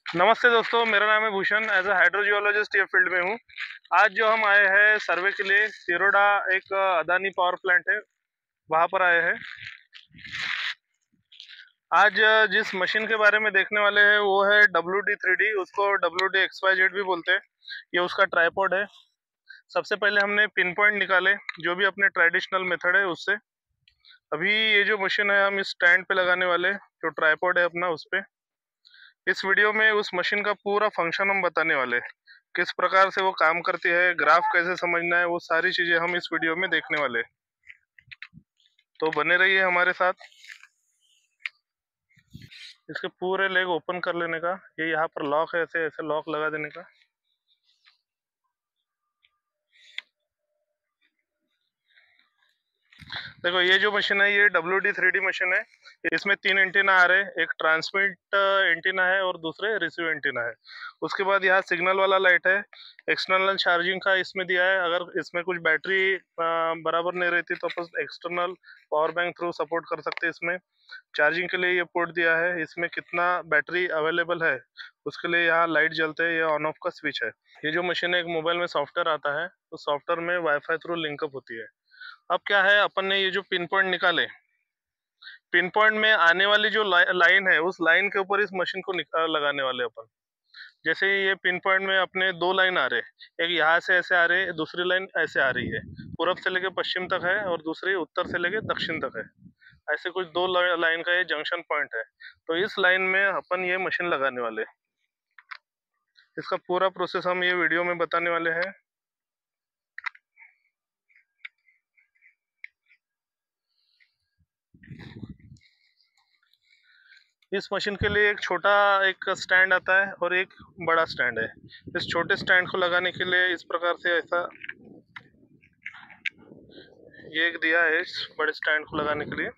नमस्ते दोस्तों, मेरा नाम है भूषण। एज अ हाइड्रोजियोलॉजिस्ट ये फील्ड में हूँ। आज जो हम आए हैं सर्वे के लिए, सिरोडा एक अदानी पावर प्लांट है, वहाँ पर आए हैं। आज जिस मशीन के बारे में देखने वाले हैं वो है WD3D, उसको WD-XYZ भी बोलते हैं। ये उसका ट्राइपॉड है। सबसे पहले हमने पिन पॉइंट निकाले, जो भी अपने ट्रेडिशनल मेथड है उससे। अभी ये जो मशीन है हम इस स्टैंड पे लगाने वाले, जो ट्राइपॉड है अपना उस पे। इस वीडियो में उस मशीन का पूरा फंक्शन हम बताने वाले हैं, किस प्रकार से वो काम करती है, ग्राफ कैसे समझना है, वो सारी चीजें हम इस वीडियो में देखने वाले हैं। तो बने रहिए हमारे साथ। इसके पूरे लेग ओपन कर लेने का, ये यहाँ पर लॉक है, ऐसे ऐसे लॉक लगा देने का। देखो ये जो मशीन है ये WD3D मशीन है। इसमें 3 एंटीना आ रहे हैं, एक ट्रांसमिट एंटीना है और दूसरे रिसीव एंटीना है। उसके बाद यहाँ सिग्नल वाला लाइट है। एक्सटर्नल चार्जिंग का इसमें दिया है, अगर इसमें कुछ बैटरी बराबर नहीं रहती तो अपन external power bank through support कर सकते हैं। इसमें चार्जिंग के लिए ये पोर्ट दिया है, इसमें कितना बैटरी अवेलेबल है उसके लिए यहाँ लाइट जलते हैं, ये ऑन ऑफ का स्विच है। ये जो मशीन है, एक मोबाइल में सॉफ्टवेयर आता है, तो सॉफ्टवेयर में वाईफाई थ्रू लिंकअप होती है। अब क्या है, अपन ने ये जो पिन पॉइंट निकाले, पिन पॉइंट में आने वाली जो लाइन है उस लाइन के ऊपर इस मशीन को लगाने वाले अपन। जैसे ये पिन पॉइंट में अपने दो लाइन आ रहे, एक यहाँ से ऐसे आ रही है, दूसरी लाइन ऐसे आ रही है, पूरब से लेके पश्चिम तक है और दूसरी उत्तर से लेके दक्षिण तक है। ऐसे कुछ दो लाइन का ये जंक्शन पॉइंट है, तो इस लाइन में अपन ये मशीन लगाने वाले। इसका पूरा प्रोसेस हम ये वीडियो में बताने वाले हैं। इस मशीन के लिए एक छोटा एक स्टैंड आता है और एक बड़ा स्टैंड है। इस छोटे स्टैंड को लगाने के लिए इस प्रकार से ऐसा ये एक दिया है, इस बड़े स्टैंड को लगाने के लिए।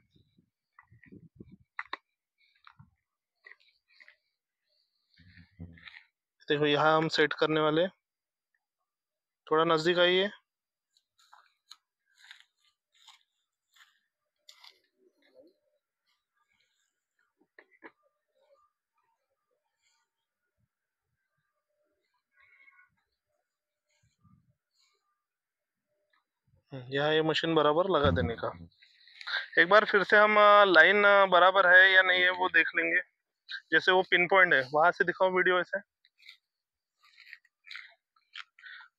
देखो यहाँ हम सेट करने वाले, थोड़ा नजदीक आइए। यहाँ ये मशीन बराबर लगा देने का। एक बार फिर से हम लाइन बराबर है या नहीं है वो देख लेंगे। जैसे वो पिन पॉइंट है, वहां से दिखाओ वीडियो ऐसे।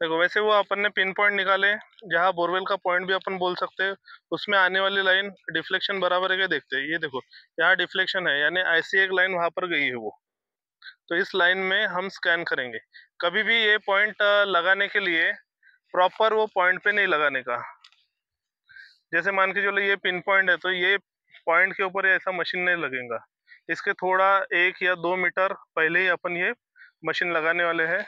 देखो वैसे वो अपन ने पिन पॉइंट निकाले, जहाँ बोरवेल का पॉइंट भी अपन बोल सकते हैं। उसमें आने वाली लाइन डिफ्लेक्शन बराबर है क्या देखते हैं। ये देखो यहाँ डिफ्लेक्शन है, यानी ऐसी एक लाइन वहां पर गई है वो। तो इस लाइन में हम स्कैन करेंगे। कभी भी ये पॉइंट लगाने के लिए प्रॉपर वो पॉइंट पे नहीं लगाने का। जैसे मान के चलो ये पिन पॉइंट है, तो ये पॉइंट के ऊपर ऐसा मशीन नहीं लगेगा। इसके थोड़ा 1 या 2 मीटर पहले ही अपन ये मशीन लगाने वाले हैं।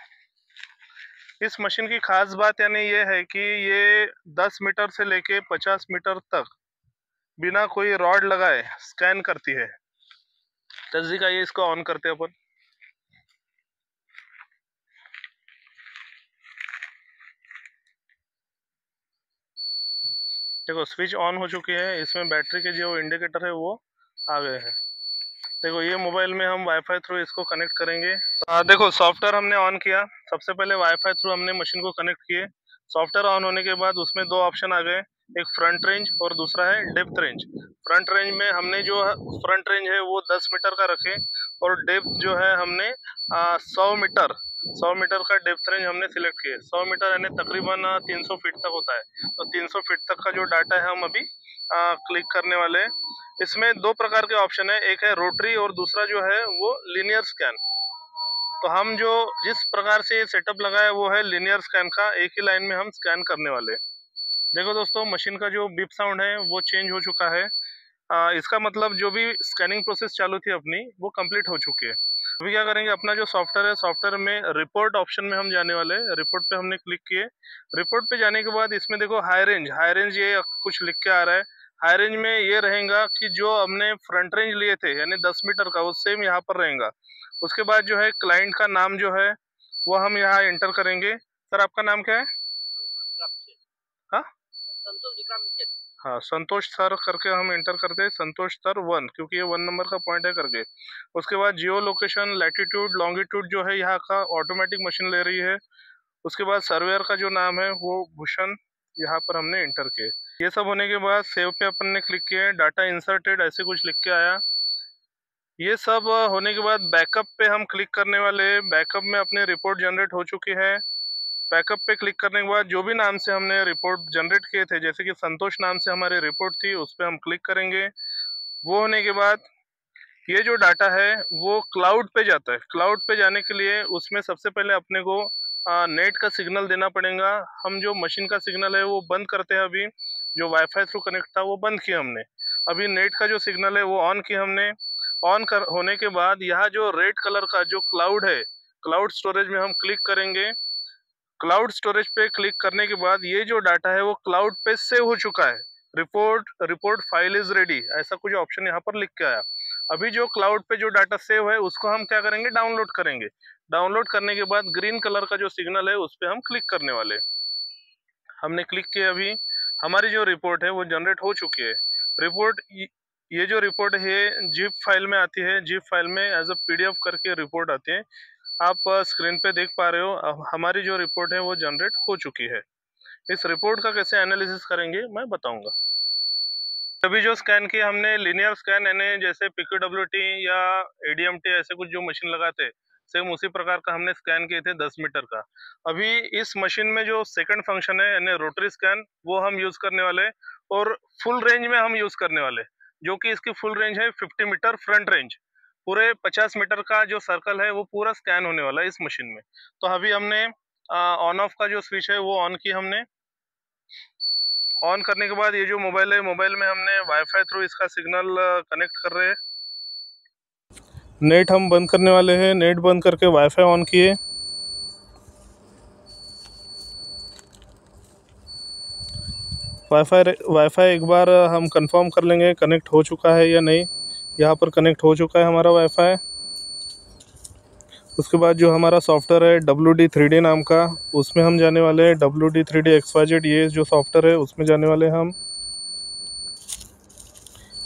इस मशीन की खास बात यानी ये है कि ये 10 मीटर से लेके 50 मीटर तक बिना कोई रॉड लगाए स्कैन करती है। नजदीक आइए, इसको ऑन करते हैं अपन। देखो स्विच ऑन हो चुकी है, इसमें बैटरी के जो इंडिकेटर है वो आ गए हैं। देखो ये मोबाइल में हम वाईफाई थ्रू इसको कनेक्ट करेंगे। देखो सॉफ्टवेयर हमने ऑन किया, सबसे पहले वाईफाई थ्रू हमने मशीन को कनेक्ट किए। सॉफ्टवेयर ऑन होने के बाद उसमें दो ऑप्शन आ गए, एक फ्रंट रेंज और दूसरा है डेप्थ रेंज। फ्रंट रेंज में हमने जो फ्रंट रेंज है वो 10 मीटर का रखे, और डेप्थ जो है हमने 100 मीटर, 100 मीटर का डेप्थ रेंज हमने सिलेक्ट किए। 100 मीटर यानी तकरीबन 300 फीट तक होता है। तो 300 फीट तक का जो डाटा है हम अभी क्लिक करने वाले हैं। इसमें दो प्रकार के ऑप्शन है, एक है रोटरी और दूसरा जो है वो लीनियर स्कैन। तो हम जो जिस प्रकार से ये सेटअप लगा है वो है लीनियर स्कैन का, एक ही लाइन में हम स्कैन करने वाले। देखो दोस्तों मशीन का जो बीप साउंड है वो चेंज हो चुका है। इसका मतलब जो भी स्कैनिंग प्रोसेस चालू थी अपनी वो कंप्लीट हो चुकी है। अभी क्या करेंगे, अपना जो सॉफ्टवेयर है, सॉफ्टवेयर में रिपोर्ट ऑप्शन में हम जाने वाले हैं। रिपोर्ट पे हमने क्लिक किए। रिपोर्ट पे जाने के बाद इसमें देखो हाई रेंज, हाई रेंज ये कुछ लिख के आ रहा है। हाई रेंज में ये रहेगा कि जो हमने फ्रंट रेंज लिए थे यानी 10 मीटर का, वो सेम यहाँ पर रहेगा। उसके बाद जो है क्लाइंट का नाम जो है वो हम यहाँ एंटर करेंगे। सर आपका नाम क्या है? हाँ, हाँ, संतोष सर करके हम एंटर करते हैं, संतोष सर 1, क्योंकि ये 1 नंबर का पॉइंट है करके। उसके बाद जियो लोकेशन, लैटिट्यूड, लॉन्गिट्यूड जो है यहाँ का ऑटोमेटिक मशीन ले रही है। उसके बाद सर्वेयर का जो नाम है वो भूषण, यहाँ पर हमने एंटर किए। ये सब होने के बाद सेव पे अपन ने क्लिक किया, डाटा इंसर्टेड ऐसे कुछ लिख के आया। ये सब होने के बाद बैकअप पे हम क्लिक करने वाले। बैकअप में अपनी रिपोर्ट जनरेट हो चुकी है। बैकअप पे क्लिक करने के बाद जो भी नाम से हमने रिपोर्ट जनरेट किए थे, जैसे कि संतोष नाम से हमारी रिपोर्ट थी, उस पर हम क्लिक करेंगे। वो होने के बाद ये जो डाटा है वो क्लाउड पे जाता है। क्लाउड पे जाने के लिए उसमें सबसे पहले अपने को नेट का सिग्नल देना पड़ेगा। हम जो मशीन का सिग्नल है वो बंद करते हैं। अभी जो वाईफाई थ्रू कनेक्ट था वो बंद किया हमने। अभी नेट का जो सिग्नल है वो ऑन किया हमने। ऑन कर होने के बाद यहाँ जो रेड कलर का जो क्लाउड है, क्लाउड स्टोरेज में हम क्लिक करेंगे। क्लाउड स्टोरेज पे क्लिक करने के बाद ये जो डाटा है वो क्लाउड पे सेव हो चुका है। रिपोर्ट फाइल इज रेडी, ऐसा कुछ ऑप्शन यहाँ पर लिख के आया। अभी जो क्लाउड पे जो डाटा सेव है उसको हम क्या करेंगे, डाउनलोड करेंगे। डाउनलोड करने के बाद ग्रीन कलर का जो सिग्नल है उस पर हम क्लिक करने वाले। हमने क्लिक किया। अभी हमारी जो रिपोर्ट है वो जनरेट हो चुकी है। रिपोर्ट, ये जो रिपोर्ट है जिप फाइल में आती है। जिप फाइल में एज अ PDF करके रिपोर्ट आती है। आप स्क्रीन पे देख पा रहे हो। अब हमारी जो रिपोर्ट है वो जनरेट हो चुकी है। इस रिपोर्ट का कैसे एनालिसिस करेंगे मैं बताऊंगा। अभी जो स्कैन किया हमने लीनियर स्कैन, यानी जैसे PQWT या ADMT ऐसे कुछ जो मशीन लगाते हैं, सेम उसी प्रकार का हमने स्कैन किए थे 10 मीटर का। अभी इस मशीन में जो सेकंड फंक्शन है यानी रोटरी स्कैन, वो हम यूज करने वाले और फुल रेंज में हम यूज करने वाले, जो कि इसकी फुल रेंज है 50 मीटर फ्रंट रेंज। पूरे 50 मीटर का जो सर्कल है वो पूरा स्कैन होने वाला है इस मशीन में। तो अभी हमने ऑन ऑफ का जो स्विच है वो ऑन किया हमने। ऑन करने के बाद ये जो मोबाइल है, मोबाइल में हमने वाईफाई थ्रू इसका सिग्नल कनेक्ट कर रहे हैं। नेट हम बंद करने वाले हैं। नेट बंद करके वाईफाई ऑन किए। वाईफाई एक बार हम कंफर्म कर लेंगे कनेक्ट हो चुका है या नहीं। यहाँ पर कनेक्ट हो चुका है हमारा वाईफाई। उसके बाद जो हमारा सॉफ्टवेयर है WD3D नाम का, उसमें हम जाने वाले हैं। WD3D XYZ ये जो सॉफ्टवेयर है उसमें जाने वाले हैं हम।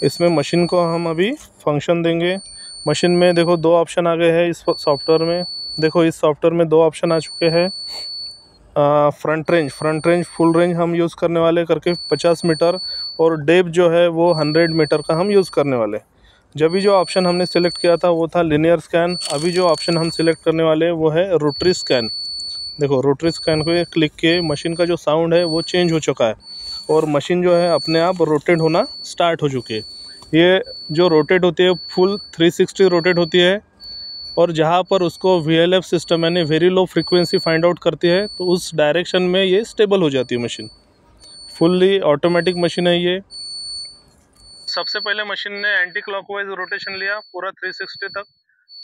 इसमें मशीन को हम अभी फंक्शन देंगे। मशीन में देखो 2 ऑप्शन आ गए हैं इस सॉफ्टवेयर में। देखो इस सॉफ्टवेयर में 2 ऑप्शन आ चुके हैं। फ्रंट रेंज फुल रेंज हम यूज़ करने वाले करके 50 मीटर, और डेप्थ जो है वो 100 मीटर का हम यूज़ करने वाले। जब भी जो ऑप्शन हमने सिलेक्ट किया था वो था लिनियर स्कैन। अभी जो ऑप्शन हम सिलेक्ट करने वाले वो है रोटरी स्कैन। देखो रोटरी स्कैन को क्लिक किए, मशीन का जो साउंड है वो चेंज हो चुका है और मशीन जो है अपने आप रोटेट होना स्टार्ट हो चुकी है। ये जो रोटेट होती है फुल 360 रोटेट होती है, और जहाँ पर उसको VLF सिस्टम यानी very low frequency find out करती है तो उस डायरेक्शन में ये स्टेबल हो जाती है मशीन। फुल्ली ऑटोमेटिक मशीन है ये। सबसे पहले मशीन ने एंटी क्लॉकवाइज रोटेशन लिया पूरा 360 तक।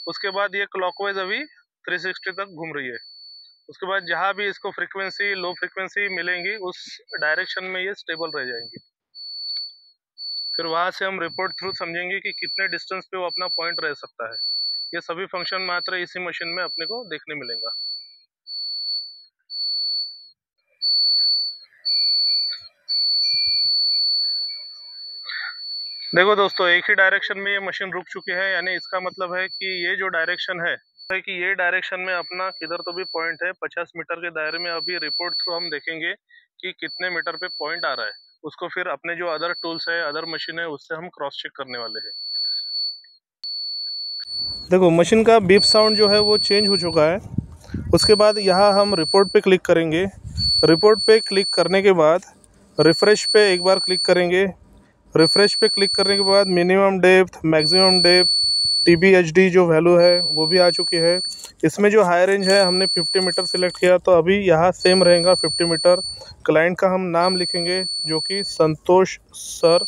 उसके बाद ये क्लॉकवाइज अभी 360 तक घूम रही है। उसके बाद जहाँ भी इसको फ्रीक्वेंसी लो फ्रीक्वेंसी मिलेंगी उस डायरेक्शन में ये स्टेबल रह जाएंगी। फिर वहाँ से हम रिपोर्ट थ्रू समझेंगे कि कितने डिस्टेंस पे वो अपना पॉइंट रह सकता है। ये सभी फंक्शन मात्र इसी मशीन में अपने को देखने मिलेगा। देखो दोस्तों, एक ही डायरेक्शन में ये मशीन रुक चुकी है, यानी इसका मतलब है कि ये जो डायरेक्शन है कि ये डायरेक्शन में अपना किधर तो भी पॉइंट है 50 मीटर के दायरे में। अभी रिपोर्ट थ्रू हम देखेंगे कि कितने मीटर पे पॉइंट आ रहा है। उसको फिर अपने जो अदर टूल्स है, अदर मशीन है, उससे हम क्रॉस चेक करने वाले हैं। देखो मशीन का बीप साउंड जो है वो चेंज हो चुका है। उसके बाद यहाँ हम रिपोर्ट पे क्लिक करेंगे। रिपोर्ट पे क्लिक करने के बाद रिफ़्रेश पे एक बार क्लिक करेंगे। रिफ़्रेश पे क्लिक करने के बाद minimum depth, maximum depth, TBHD जो वैल्यू है वो भी आ चुकी है। इसमें जो हाई रेंज है हमने 50 मीटर सिलेक्ट किया, तो अभी यहाँ सेम रहेगा 50 मीटर। क्लाइंट का हम नाम लिखेंगे जो कि संतोष सर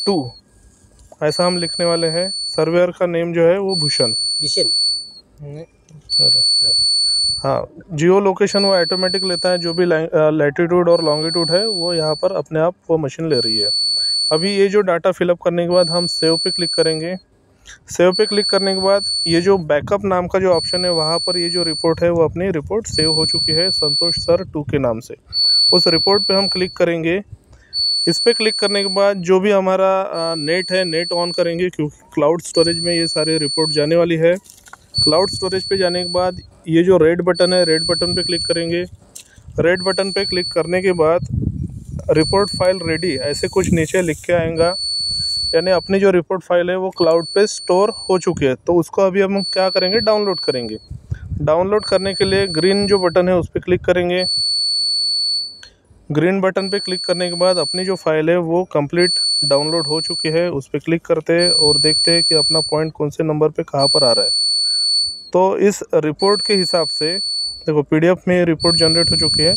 2 ऐसा हम लिखने वाले हैं। सर्वेयर का नेम जो है वो भूषण। हाँ, जियो लोकेशन वो ऑटोमेटिक लेता है। जो भी लैटिट्यूड और लॉन्गिट्यूड है वो यहाँ पर अपने आप वो मशीन ले रही है। अभी ये जो डाटा फिलअप करने के बाद हम सेव पे क्लिक करेंगे। सेव पे क्लिक करने के बाद ये जो बैकअप नाम का जो ऑप्शन है वहाँ पर ये जो रिपोर्ट है वो अपनी रिपोर्ट सेव हो चुकी है संतोष सर 2 के नाम से। उस रिपोर्ट पे हम क्लिक करेंगे। इस पर क्लिक करने के बाद जो भी हमारा नेट है, नेट ऑन करेंगे क्योंकि क्लाउड स्टोरेज में ये सारे रिपोर्ट जाने वाली है। क्लाउड स्टोरेज पे जाने के बाद ये जो रेड बटन है, रेड बटन पे क्लिक करेंगे। रेड बटन पे क्लिक करने के बाद रिपोर्ट फाइल रेडी ऐसे कुछ नीचे लिख के आएगा, यानी अपनी जो रिपोर्ट फाइल है वो क्लाउड पे स्टोर हो चुकी है। तो उसको अभी हम क्या करेंगे, डाउनलोड करेंगे। डाउनलोड करने के लिए ग्रीन जो बटन है उस पर क्लिक करेंगे। ग्रीन बटन पे क्लिक करने के बाद अपनी जो फाइल है वो कंप्लीट डाउनलोड हो चुकी है, उस पर क्लिक करते हैं और देखते हैं कि अपना पॉइंट कौन से नंबर पे कहाँ पर आ रहा है। तो इस रिपोर्ट के हिसाब से देखो पीडीएफ में रिपोर्ट जनरेट हो चुकी है।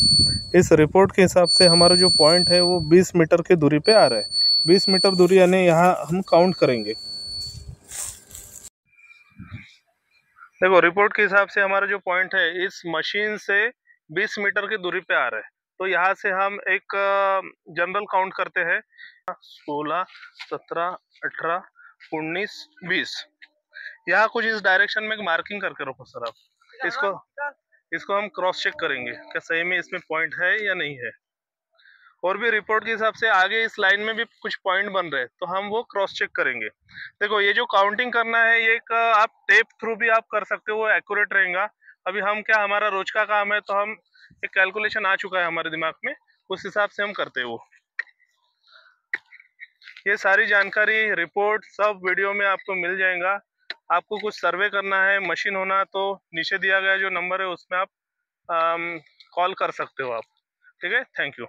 इस रिपोर्ट के हिसाब से हमारा जो पॉइंट है वो 20 मीटर की दूरी पे आ रहा है। 20 मीटर दूरी यानी यहाँ हम काउंट करेंगे। देखो रिपोर्ट के हिसाब से हमारा जो पॉइंट है इस मशीन से 20 मीटर की दूरी पे आ रहा है। तो यहाँ से हम एक जनरल काउंट करते हैं, 16, 17, 18, 19, 20। यहाँ कुछ इस डायरेक्शन में मार्किंग करके रखो सर आप। इसको हम क्रॉस चेक करेंगे क्या सही में इसमें पॉइंट है या नहीं है। और भी रिपोर्ट के हिसाब से आगे इस लाइन में भी कुछ पॉइंट बन रहे हैं तो हम वो क्रॉस चेक करेंगे। देखो ये जो काउंटिंग करना है ये एक आप टेप थ्रू भी आप कर सकते हो, वो एक्यूरेट रहेगा। अभी हम क्या, हमारा रोज का काम है तो हम एक कैलकुलेशन आ चुका है हमारे दिमाग में, उस हिसाब से हम करते हैं वो। ये सारी जानकारी रिपोर्ट सब वीडियो में आपको मिल जाएगा। आपको कुछ सर्वे करना है, मशीन होना, तो नीचे दिया गया जो नंबर है उसमें आप कॉल कर सकते हो आप। ठीक है, थैंक यू।